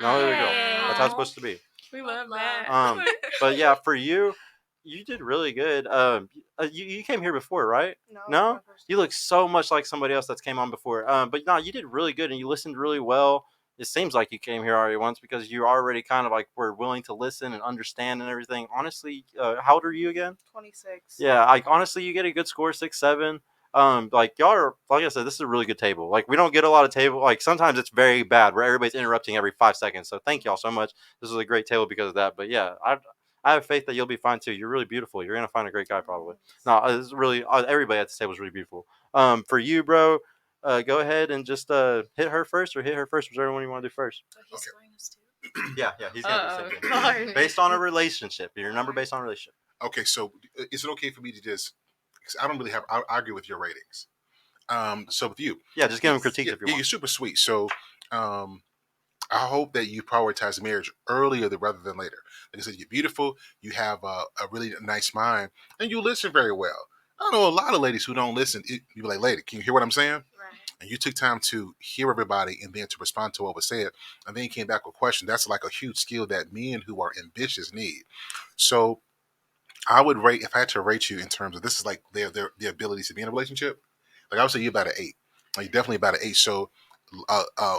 No, there we go. That's how it's Yay. supposed to be. We love that. But yeah, for you, you did really good. You came here before, right? No. No? You look so much like somebody else that's came on before. But no, you did really good and you listened really well. It seems like you came here already once because you already kind of like were willing to listen and understand and everything. Honestly, how old are you again? 26. Yeah, like honestly, you get a good score, 6-7. Like y'all are, like I said, this is a really good table. Like we don't get a lot of table. Like sometimes it's very bad where everybody's interrupting every 5 seconds. So thank y'all so much. This is a great table because of that. But yeah, I have faith that you'll be fine too. You're really beautiful. You're gonna find a great guy probably. No, this is really everybody at this table is really beautiful. For you, bro, go ahead and just hit her first or hit her first. Whichever one you want to do first. He's scoring us too. Yeah, he's gonna do the same thing. Based on a relationship. Your number based on a relationship. Okay, so is it okay for me to just? Cause I don't really have. I argue with your ratings. So with you, yeah, just give him critiques if you want. You're super sweet. So, I hope that you prioritize marriage earlier rather than later. Like I said, you're beautiful. You have a really nice mind, and you listen very well. I know a lot of ladies who don't listen. You be like, "Lady, can you hear what I'm saying?" Right. And you took time to hear everybody and then to respond to what was said, and then you came back with a question. That's like a huge skill that men who are ambitious need. So I would rate, if I had to rate you in terms of this is like their ability to be in a relationship. Like I would say you're about an 8. Like definitely about an 8. So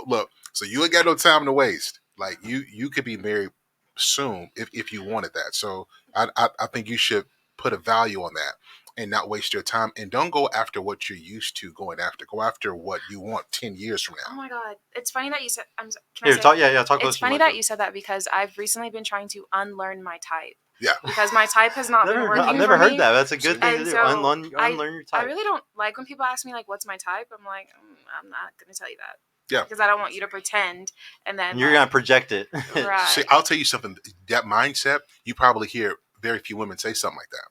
look, so you ain't got no time to waste. Like you could be married soon if you wanted that. So I think you should put a value on that and not waste your time, and don't go after what you're used to going after. Go after what you want 10 years from now. Oh my God. It's funny that you said, can I Here, say, talk it's funny that you said that because I've recently been trying to unlearn my type. Yeah. Because my type has not been working I've never for heard me. that. That's a good thing And to do. so Unlearn your type. I really don't like when people ask me like, what's my type? I'm like, I'm not going to tell you that. Yeah. Because I don't want you to pretend and then you're going to project it. Right. See, I'll tell you something. That mindset, you probably hear very few women say something like that.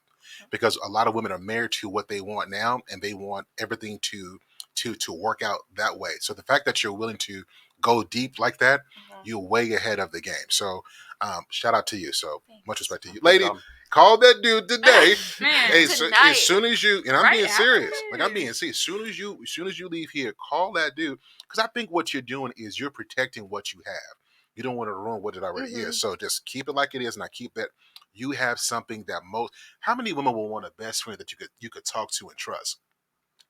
Because a lot of women are married to what they want now, and they want everything to work out that way. So the fact that you're willing to go deep like that, you're way ahead of the game. So shout out to you. So much respect to you, lady. Call that dude today. Man, hey, as soon as you, and I'm being serious. Like I'm being serious. As soon as you leave here, call that dude. Because I think what you're doing is you're protecting what you have. You don't want to ruin what it already is. So just keep it like it is, and I keep that. You have something that how many women will want a best friend that you could talk to and trust?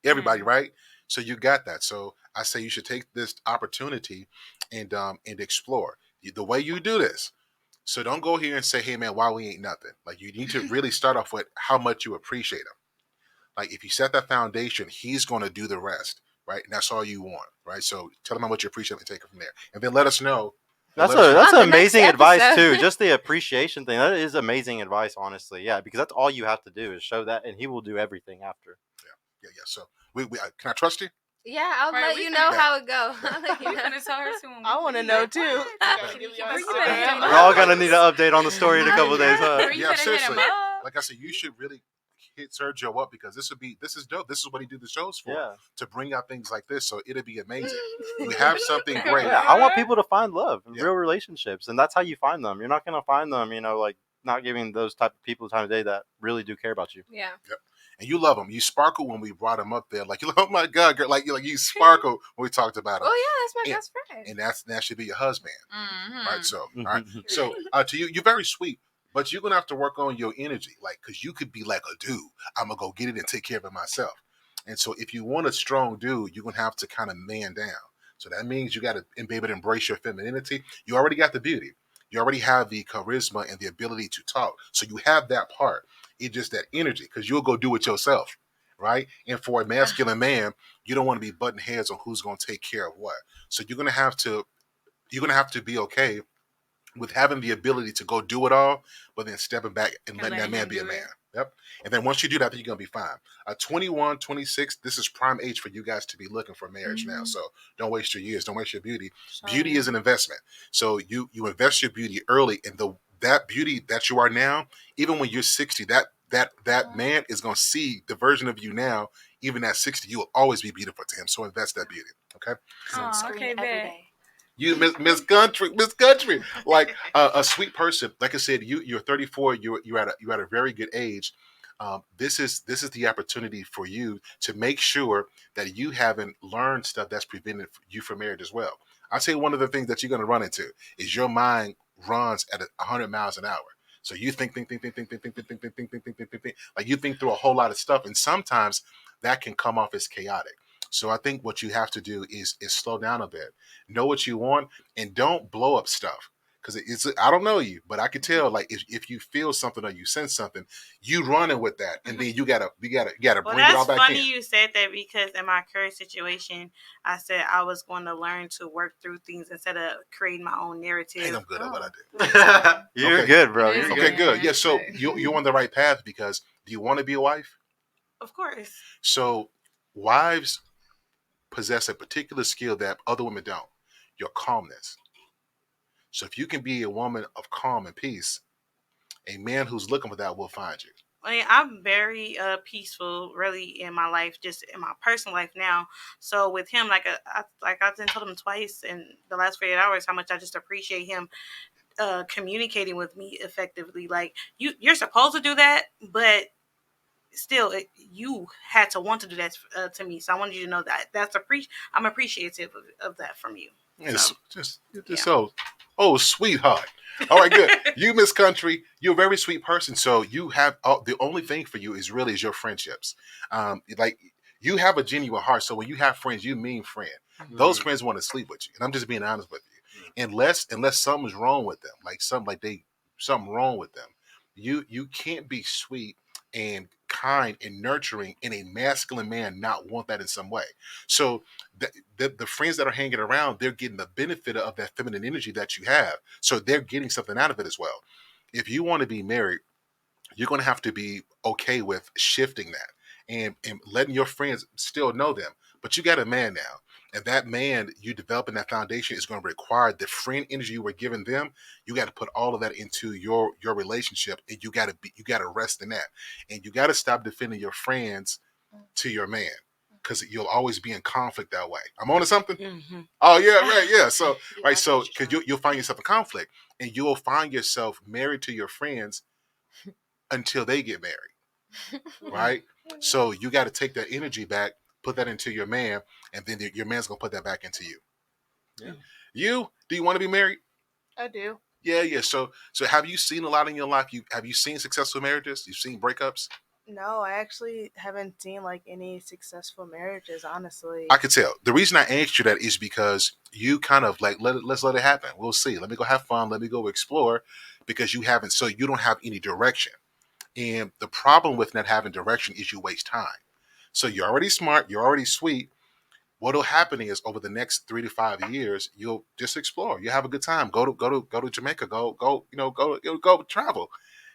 Everybody, right? So you got that. So I say you should take this opportunity and explore the way you do this. So don't go here and say, "Hey man, why we ain't nothing?" Like you need to really start off with how much you appreciate him. Like if you set that foundation, he's going to do the rest, right? And that's all you want, right? So tell him how much you appreciate him and take it from there, and then let us know. That's amazing advice too. Just the appreciation thing. That is amazing advice, honestly. Yeah, because that's all you have to do is show that, and he will do everything after. Yeah. So we can I trust you? Yeah, I'll let you know how it goes. I want to know too. We're all gonna need an update on the story in a couple of days, huh? Yeah, seriously. Like I said, you should really hit Sergio up because this is dope. This is what he did the shows for, to bring out things like this. So it'll be amazing. We have something great. Yeah, I want people to find love in real relationships, and that's how you find them. You're not gonna find them, like not giving those type of people time of day that really do care about you. Yeah. Yep. And you love them. You sparkle when we brought him up there. Like, oh my God, girl. Like you sparkle when we talked about him. Oh yeah, that's my best friend. And that should be your husband. Right. So, all right. So to you, you're very sweet. But you're going to have to work on your energy, like, because you could be like a dude. I'm going to go get it and take care of it myself. And so if you want a strong dude, you're going to have to kind of man down. So that means you got to be able to embrace your femininity. You already got the beauty. You already have the charisma and the ability to talk. So you have that part. It's just that energy, because you'll go do it yourself, right? And for a masculine man, you don't want to be butting heads on who's going to take care of what. So you're going to have to be okay with having the ability to go do it all, but then stepping back and letting that man be a man. Yep. And then once you do that, then you're going to be fine. 21, 26, this is prime age for you guys to be looking for marriage now. So don't waste your years. Don't waste your beauty. Beauty is an investment. So you invest your beauty early, and that beauty that you are now, even when you're 60, that man is going to see the version of you now. Even at 60, you will always be beautiful to him. So invest that beauty. Okay. Okay, babe. You Miss Country, like a sweet person. Like I said, you're 34. You're at a very good age. This is the opportunity for you to make sure that you haven't learned stuff that's prevented you from marriage as well. I say one of the things that you're going to run into is your mind runs at 100 miles an hour. So you think, like you think through a whole lot of stuff, and sometimes that can come off as chaotic. So I think what you have to do is slow down a bit, know what you want, and don't blow up stuff. Because it's I don't know you, but I can tell like if you feel something or you sense something, you running with that, and then you gotta bring it all back in. Well, that's funny you said that because in my current situation, I said I was going to learn to work through things instead of creating my own narrative. I think I'm good at what I do. You're good, bro. You're Okay, good. Yeah, so you're on the right path because do you want to be a wife? Of course. So wives possess a particular skill that other women don't. Your calmness. So if you can be a woman of calm and peace, a man who's looking for that will find you. I mean, I'm very peaceful, really, in my life, just in my personal life now. So with him, I've been told him twice in the last 48 hours how much I just appreciate him communicating with me effectively. Like you're supposed to do that, but still, you had to want to do that to me. So I wanted you to know that I'm appreciative of that from you. It's just so, oh, sweetheart. All right, good. You, Miss Country, you're a very sweet person. So you have the only thing for you is your friendships. Like you have a genuine heart. So when you have friends, you mean friend. Mm-hmm. Those friends want to sleep with you, and I'm just being honest with you. Mm-hmm. Unless something's wrong with them, something wrong with them, you can't be sweet and kind and nurturing in a masculine man not want that in some way. So the friends that are hanging around, they're getting the benefit of that feminine energy that you have. So they're getting something out of it as well. If you want to be married, you're going to have to be okay with shifting that and letting your friends still know them. But you got a man now. And that man, you developing that foundation is going to require the friend energy you were giving them. You got to put all of that into your relationship, and you got to rest in that. And you got to stop defending your friends to your man, because you'll always be in conflict that way. I'm on to something. Mm-hmm. Oh yeah, right, yeah. So right, so because you'll find yourself in conflict, and you'll find yourself married to your friends until they get married, right? So you got to take that energy back, put that into your man, and then your man's gonna put that back into you. Yeah. Do you want to be married? I do. Yeah. So have you seen a lot in your life? Have you seen successful marriages? You've seen breakups? No, I actually haven't seen like any successful marriages, honestly. I could tell. The reason I asked you that is because you kind of like let's let it happen. We'll see. Let me go have fun. Let me go explore, because you don't have any direction. And the problem with not having direction is you waste time. So you're already smart, you're already sweet. What'll happen is over the next 3 to 5 years, you'll just explore. You have a good time. Go to Jamaica. Go travel.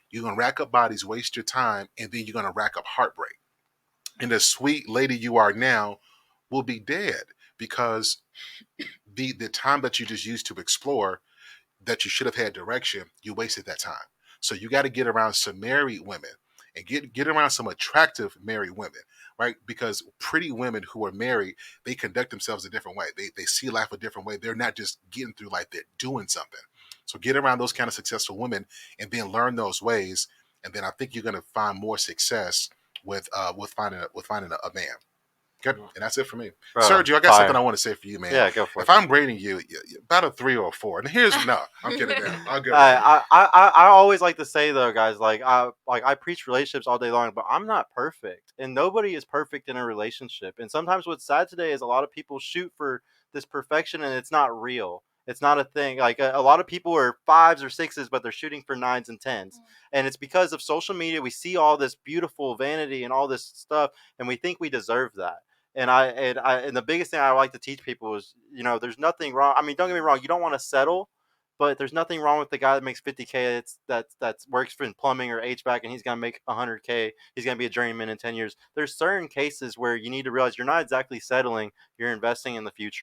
You're gonna rack up bodies, waste your time, and then you're gonna rack up heartbreak. And the sweet lady you are now will be dead because the time that you just used to explore, that you should have had direction, you wasted that time. So you got to get around some married women and get around some attractive married women, right? Because pretty women who are married, they conduct themselves a different way. They see life a different way. They're not just getting through life, they're doing something. So get around those kind of successful women and then learn those ways. And then I think you're going to find more success with finding a man. Good. And that's it for me. Bro, Sergio, I got something I want to say for you, man. Yeah, go for it. If I'm rating you, about a 3 or a 4. And here's no, I'm kidding. I'm good. I always like to say though, guys, I preach relationships all day long, but I'm not perfect, and nobody is perfect in a relationship. And sometimes what's sad today is a lot of people shoot for this perfection, and it's not real. It's not a thing. Like a lot of people are 5s or 6s, but they're shooting for 9s and 10s. And it's because of social media. We see all this beautiful vanity and all this stuff, and we think we deserve that. And the biggest thing I like to teach people is, there's nothing wrong. I mean, don't get me wrong. You don't want to settle, but there's nothing wrong with the guy that makes $50K. That works in plumbing or HVAC, and he's gonna make $100K. He's gonna be a journeyman in 10 years. There's certain cases where you need to realize you're not exactly settling. You're investing in the future.